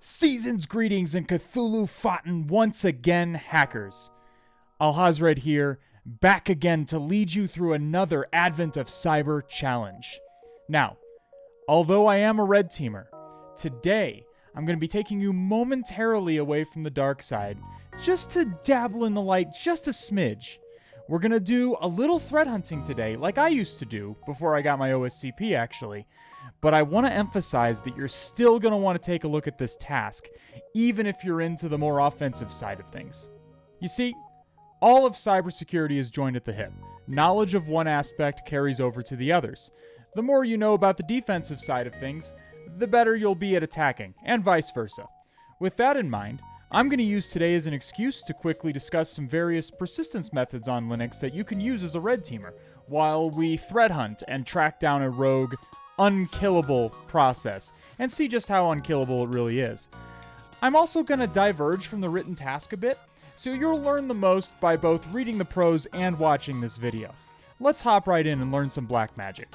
Season's greetings and Cthulhu foughten once again, hackers. Alhazred here, back again to lead you through another advent of cyber challenge. Now, although I am a red teamer, today I'm going to be taking you momentarily away from the dark side, just to dabble in the light just a smidge. We're going to do a little threat hunting today, like I used to do before I got my OSCP actually. But I want to emphasize that you're still going to want to take a look at this task, even if you're into the more offensive side of things. You see, all of cybersecurity is joined at the hip. Knowledge of one aspect carries over to the others. The more you know about the defensive side of things, the better you'll be at attacking, and vice versa. With that in mind, I'm going to use today as an excuse to quickly discuss some various persistence methods on Linux that you can use as a red teamer, while we threat hunt and track down a rogue, unkillable process, and see just how unkillable it really is. I'm also going to diverge from the written task a bit, so you'll learn the most by both reading the prose and watching this video. Let's hop right in and learn some black magic.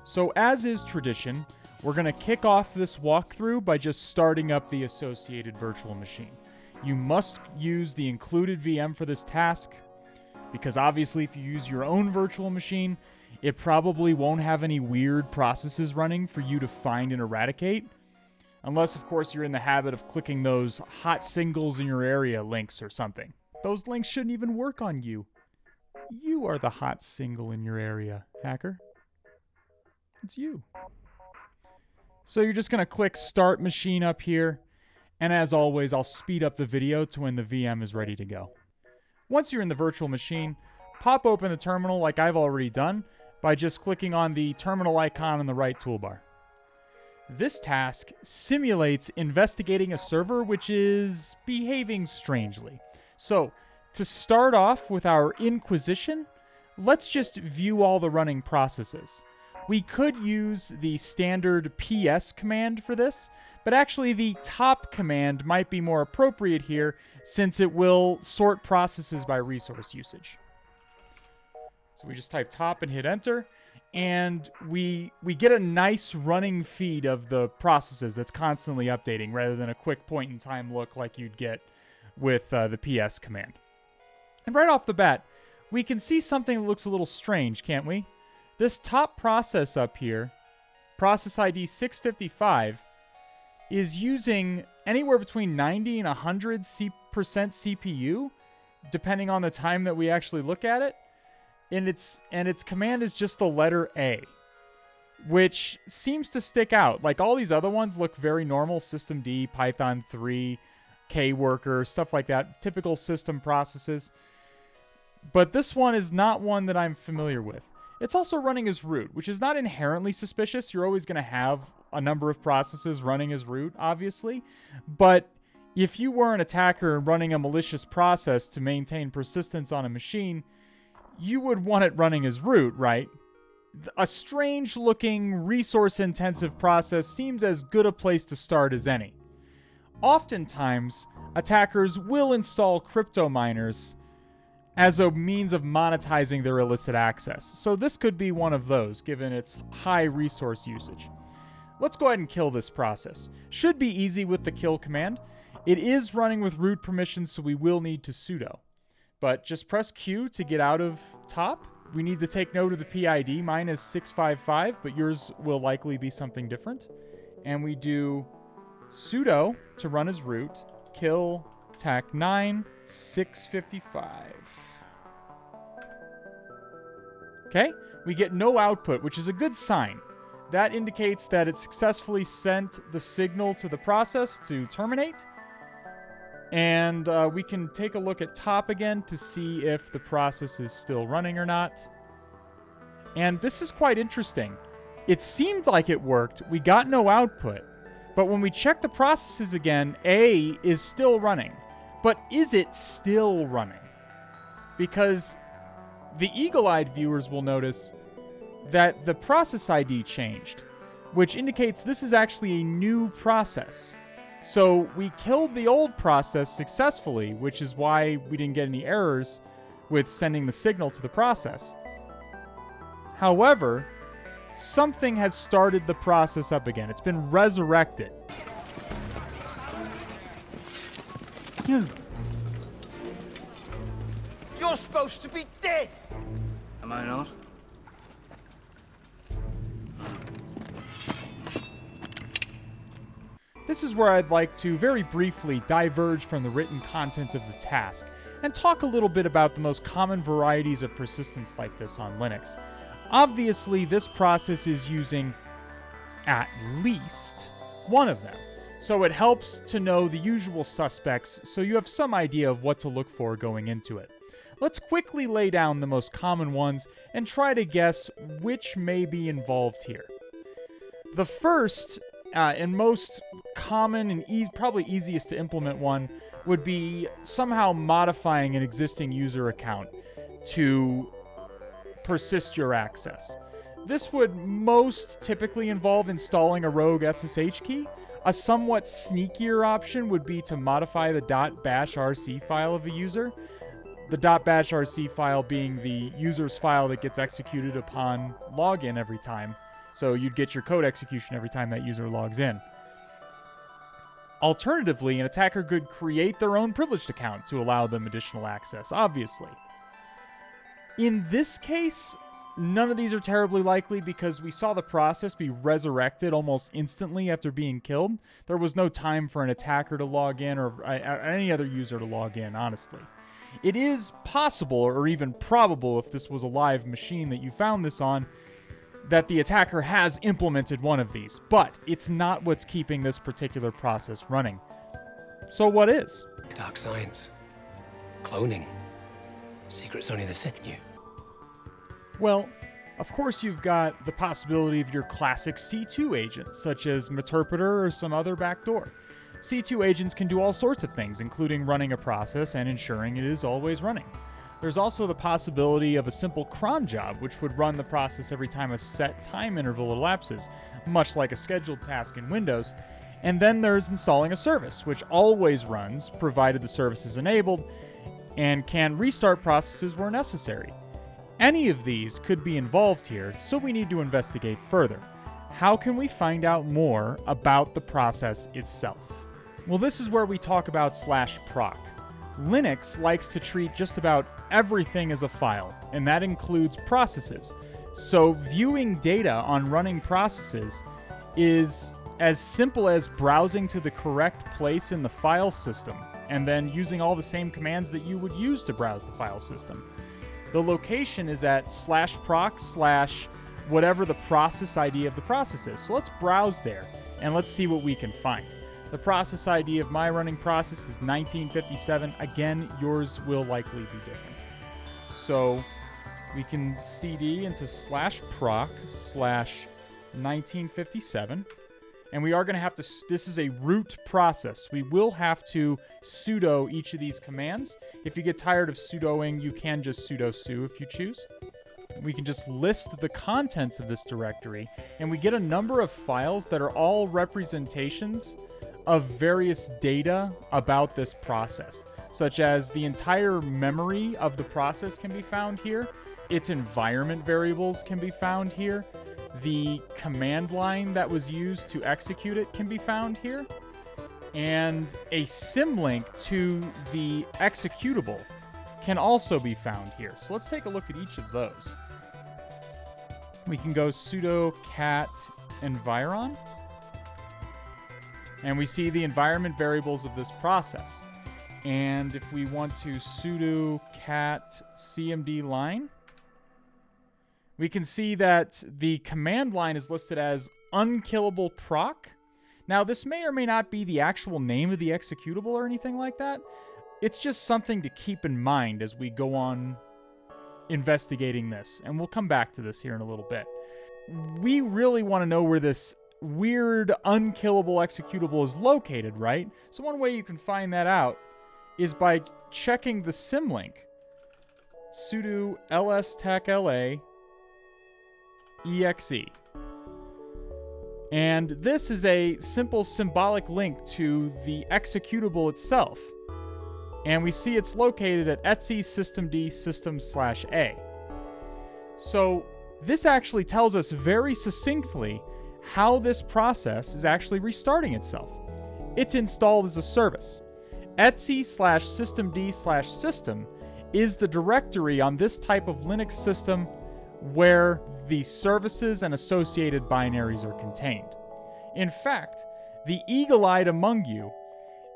So as is tradition, we're going to kick off this walkthrough by just starting up the associated virtual machine. You must use the included VM for this task, because obviously if you use your own virtual machine, it probably won't have any weird processes running for you to find and eradicate. Unless, of course, you're in the habit of clicking those hot singles in your area links or something. Those links shouldn't even work on you. You are the hot single in your area, hacker. It's you. So you're just going to click Start Machine up here. And as always, I'll speed up the video to when the VM is ready to go. Once you're in the virtual machine, pop open the terminal like I've already done by just clicking on the terminal icon in the right toolbar. This task simulates investigating a server which is behaving strangely. So, to start off with our Inquisition, let's just view all the running processes. We could use the standard PS command for this, but actually the top command might be more appropriate here since it will sort processes by resource usage. So we just type top and hit enter, and we get a nice running feed of the processes that's constantly updating rather than a quick point in time look like you'd get with the PS command. And right off the bat, we can see something that looks a little strange, can't we? This top process up here, process ID 655, is using anywhere between 90 and 100% CPU, depending on the time that we actually look at it. And its command is just the letter A, which seems to stick out. Like all these other ones look very normal, systemd, Python 3, kworker, stuff like that, typical system processes. But this one is not one that I'm familiar with. It's also running as root, which is not inherently suspicious. You're always going to have a number of processes running as root, obviously. But if you were an attacker running a malicious process to maintain persistence on a machine, you would want it running as root, right? A strange-looking, resource-intensive process seems as good a place to start as any. Oftentimes, attackers will install crypto miners as a means of monetizing their illicit access. So this could be one of those, given its high resource usage. Let's go ahead and kill this process. Should be easy with the kill command. It is running with root permissions, so we will need to sudo. But just press Q to get out of top. We need to take note of the PID. Mine is 655, but yours will likely be something different. And we do sudo to run as root, kill tac9 655. Okay, we get no output, which is a good sign. That indicates that it successfully sent the signal to the process to terminate. And we can take a look at top again to see if the process is still running or not. And this is quite interesting. It seemed like it worked. We got no output. But when we check the processes again, A is still running. But is it still running? Because the eagle-eyed viewers will notice that the process ID changed, which indicates this is actually a new process. So we killed the old process successfully, which is why we didn't get any errors with sending the signal to the process. However, something has started the process up again. It's been resurrected. You're supposed to be dead! Am I not? This is where I'd like to very briefly diverge from the written content of the task and talk a little bit about the most common varieties of persistence like this on Linux. Obviously, this process is using at least one of them, so it helps to know the usual suspects so you have some idea of what to look for going into it. Let's quickly lay down the most common ones and try to guess which may be involved here. The first and most common and probably easiest to implement one would be somehow modifying an existing user account to persist your access. This would most typically involve installing a rogue SSH key. A somewhat sneakier option would be to modify the .bashrc file of a user. The .bashrc file being the user's file that gets executed upon login every time. So you'd get your code execution every time that user logs in. Alternatively, an attacker could create their own privileged account to allow them additional access, obviously. In this case, none of these are terribly likely because we saw the process be resurrected almost instantly after being killed. There was no time for an attacker to log in or any other user to log in, honestly. It is possible, or even probable if this was a live machine that you found this on, that the attacker has implemented one of these, but it's not what's keeping this particular process running. So what is? Dark science. Cloning. Secrets only the Sith knew. Well, of course you've got the possibility of your classic C2 agent, such as Meterpreter or some other backdoor. C2 agents can do all sorts of things, including running a process and ensuring it is always running. There's also the possibility of a simple cron job, which would run the process every time a set time interval elapses, much like a scheduled task in Windows. And then there's installing a service, which always runs, provided the service is enabled, and can restart processes where necessary. Any of these could be involved here, so we need to investigate further. How can we find out more about the process itself? Well, this is where we talk about /proc. Linux likes to treat just about everything as a file, and that includes processes. So viewing data on running processes is as simple as browsing to the correct place in the file system, and then using all the same commands that you would use to browse the file system. The location is at /proc/ whatever the process ID of the process is. So let's browse there, and let's see what we can find. The process ID of my running process is 1957. Again, yours will likely be different. So we can cd into /proc/1957. And we are going to have to, this is a root process. We will have to sudo each of these commands. If you get tired of sudoing, you can just sudo su if you choose. We can just list the contents of this directory, and we get a number of files that are all representations of various data about this process, such as the entire memory of the process can be found here, its environment variables can be found here, the command line that was used to execute it can be found here, and a symlink to the executable can also be found here. So let's take a look at each of those. We can go sudo cat environ, and we see the environment variables of this process. And if we want to sudo cat cmd line, we can see that the command line is listed as unkillable proc. Now, this may or may not be the actual name of the executable or anything like that. It's just something to keep in mind as we go on investigating this, and we'll come back to this here in a little bit. We really want to know where this weird unkillable executable is located, right? So one way you can find that out is by checking the symlink. Sudo lstacla exe. And this is a simple symbolic link to the executable itself. And we see it's located at etc systemd system/a. So this actually tells us very succinctly how this process is actually restarting itself. It's installed as a service. etc/systemd/system is the directory on this type of Linux system where the services and associated binaries are contained. In fact, the eagle-eyed among you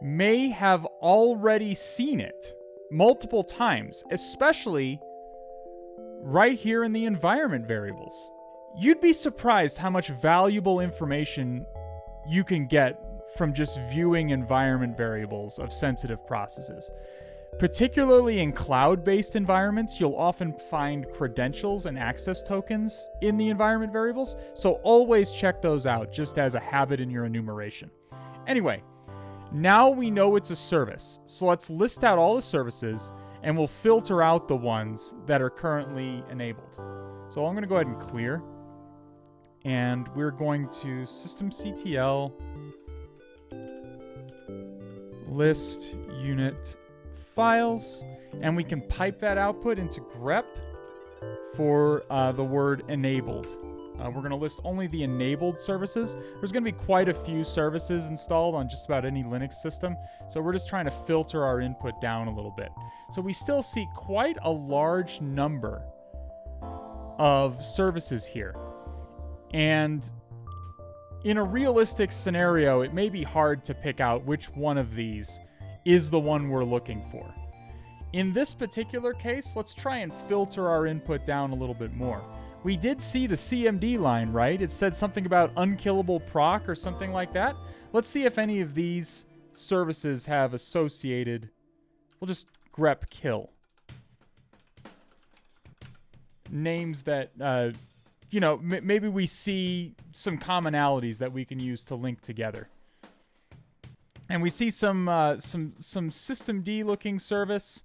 may have already seen it multiple times, especially right here in the environment variables. You'd be surprised how much valuable information you can get from just viewing environment variables of sensitive processes. Particularly in cloud-based environments, you'll often find credentials and access tokens in the environment variables, so always check those out just as a habit in your enumeration. Anyway, now we know it's a service, so let's list out all the services and we'll filter out the ones that are currently enabled. So I'm going to go ahead and clear, and we're going to systemctl list unit files, and we can pipe that output into grep for the word enabled. We're going to list only the enabled services. There's going to be quite a few services installed on just about any Linux system, so we're just trying to filter our input down a little bit. So we still see quite a large number of services here. And in a realistic scenario, it may be hard to pick out which one of these is the one we're looking for. In this particular case, let's try and filter our input down a little bit more. We did see the CMD line, right? It said something about unkillable proc or something like that. Let's see if any of these services have associated. We'll just grep kill names that, maybe we see some commonalities that we can use to link together. And we see some systemd looking service.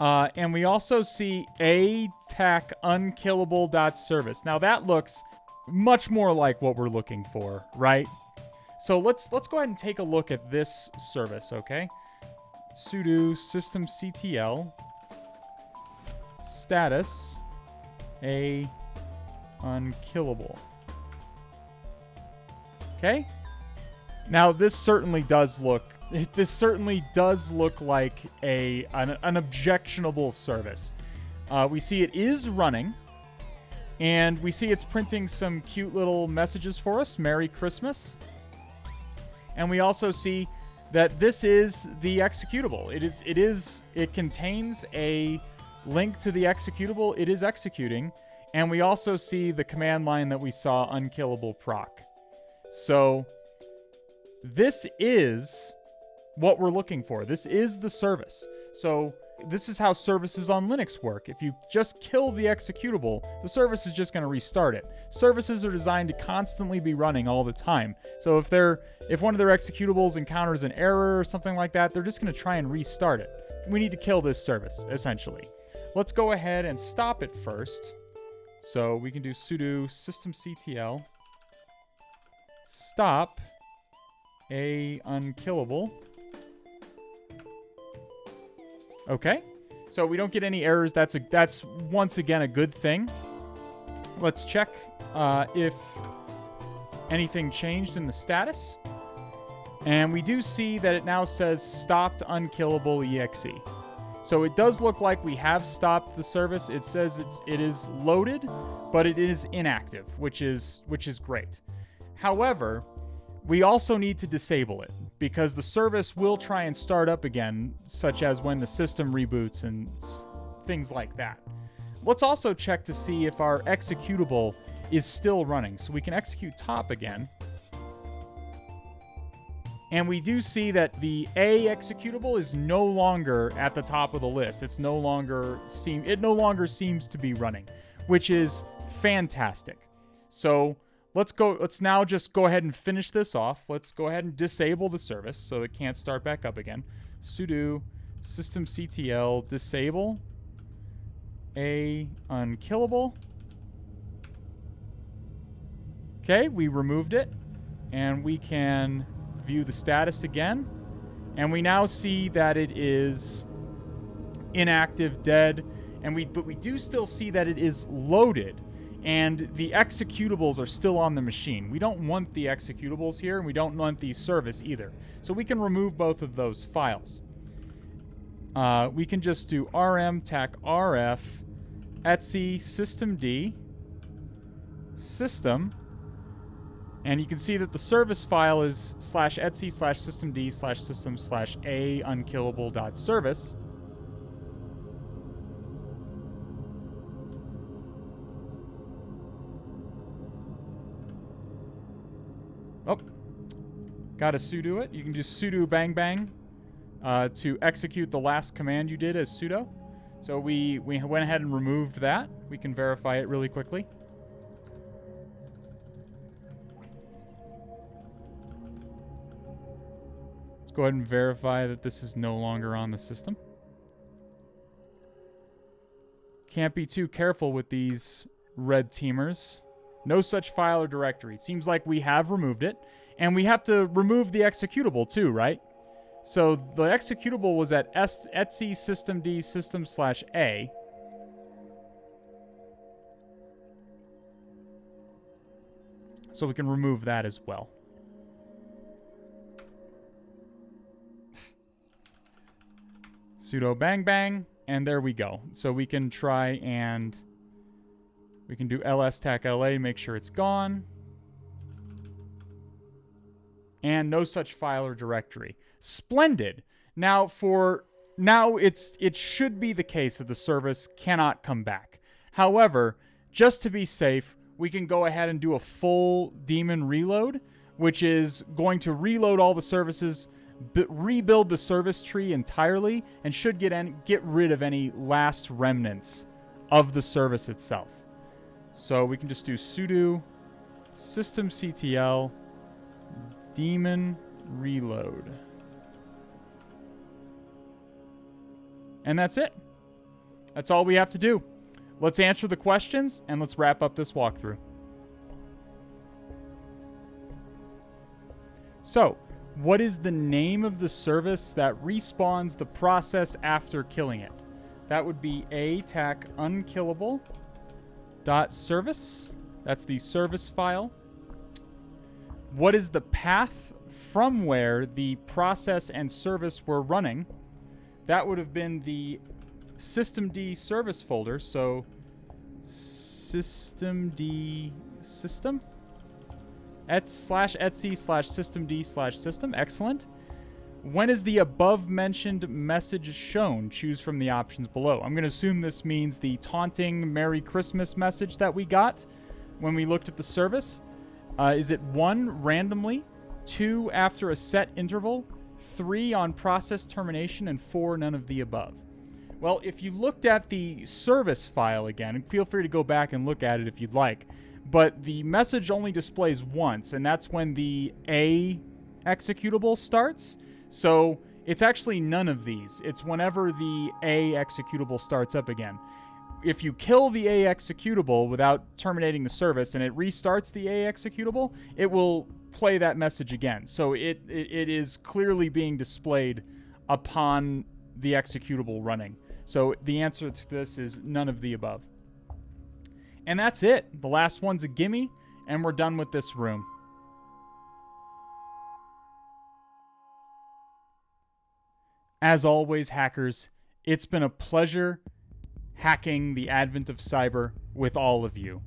And we also see attack unkillable.service. Now that looks much more like what we're looking for, right? So let's go ahead and take a look at this service, okay? Sudo systemctl status a unkillable. Okay? Now this certainly does look like an objectionable service. We see it is running, and we see it's printing some cute little messages for us. Merry Christmas. And we also see that this is the executable. It contains a link to the executable. It is executing. And we also see the command line that we saw, unkillable proc. So this is what we're looking for. This is the service. So this is how services on Linux work. If you just kill the executable, the service is just going to restart it. Services are designed to constantly be running all the time. So if one of their executables encounters an error or something like that, they're just going to try and restart it. We need to kill this service, essentially. Let's go ahead and stop it first. So we can do sudo systemctl stop a unkillable. Okay, so we don't get any errors. That's once again a good thing. Let's check if anything changed in the status. And we do see that it now says stopped unkillable exe. So it does look like we have stopped the service. It says it is loaded, but it is inactive, which is great. However, we also need to disable it because the service will try and start up again, such as when the system reboots and things like that. Let's also check to see if our executable is still running. So we can execute top again. And we do see that the A executable is no longer at the top of the list. It no longer seems to be running, which is fantastic. So let's now just go ahead and finish this off. Let's go ahead and disable the service so it can't start back up again. Sudo systemctl disable a unkillable. Okay, we removed it, and we can view the status again, and we now see that it is inactive, dead, but we do still see that it is loaded. and the executables are still on the machine. We don't want the executables here, and we don't want the service either. So we can remove both of those files. We can just do rm tac rf etc systemd system, and you can see that the service file is /etc/systemd/system/a unkillable.service. Oh, gotta sudo it. You can just sudo bang bang to execute the last command you did as sudo. So we went ahead and removed that. We can verify it really quickly. Let's go ahead and verify that this is no longer on the system. Can't be too careful with these red teamers. No such file or directory. Seems like we have removed it. And we have to remove the executable too, right? So the executable was at etc systemd system/a. So we can remove that as well. Sudo bang bang, and there we go. So we can try and we can do ls tac la, make sure it's gone. And no such file or directory. Splendid. Now it should be the case that the service cannot come back. However, just to be safe, we can go ahead and do a full daemon reload, which is going to reload all the services, rebuild the service tree entirely, and should get rid of any last remnants of the service itself. So we can just do sudo systemctl daemon reload. And that's it. That's all we have to do. Let's answer the questions and let's wrap up this walkthrough. So, what is the name of the service that respawns the process after killing it? That would be a-tac unkillable.service. That's the service file. What is the path from where the process and service were running? That would have been the systemd service folder. So systemd system /etc/systemd/system. Excellent. When is the above mentioned message shown? Choose from the options below. I'm going to assume this means the taunting Merry Christmas message that we got when we looked at the service. Is it 1, randomly, 2, after a set interval, 3, on process termination, and 4, none of the above? Well, if you looked at the service file again, and feel free to go back and look at it if you'd like, but the message only displays once, and that's when the A executable starts. So it's actually none of these. It's whenever the A executable starts up again. If you kill the A executable without terminating the service and it restarts the A executable, it will play that message again. So it is clearly being displayed upon the executable running. So the answer to this is none of the above. And that's it. The last one's a gimme, and we're done with this room. As always, hackers, it's been a pleasure hacking the advent of cyber with all of you.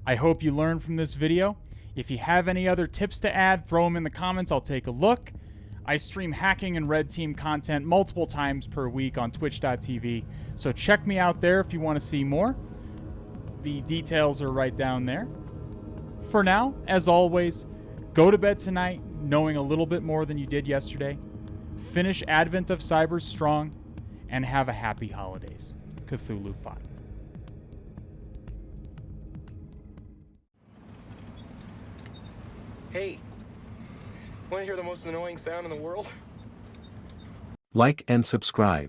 I hope you learned from this video. If you have any other tips to add, throw them in the comments. I'll take a look. I stream hacking and red team content multiple times per week on twitch.tv, so check me out there if you want to see more. The details are right down there. For now, as always, go to bed tonight knowing a little bit more than you did yesterday. Finish Advent of Cyber strong, and have a happy holidays. Cthulhu 5. Hey, want to hear the most annoying sound in the world? Like and subscribe.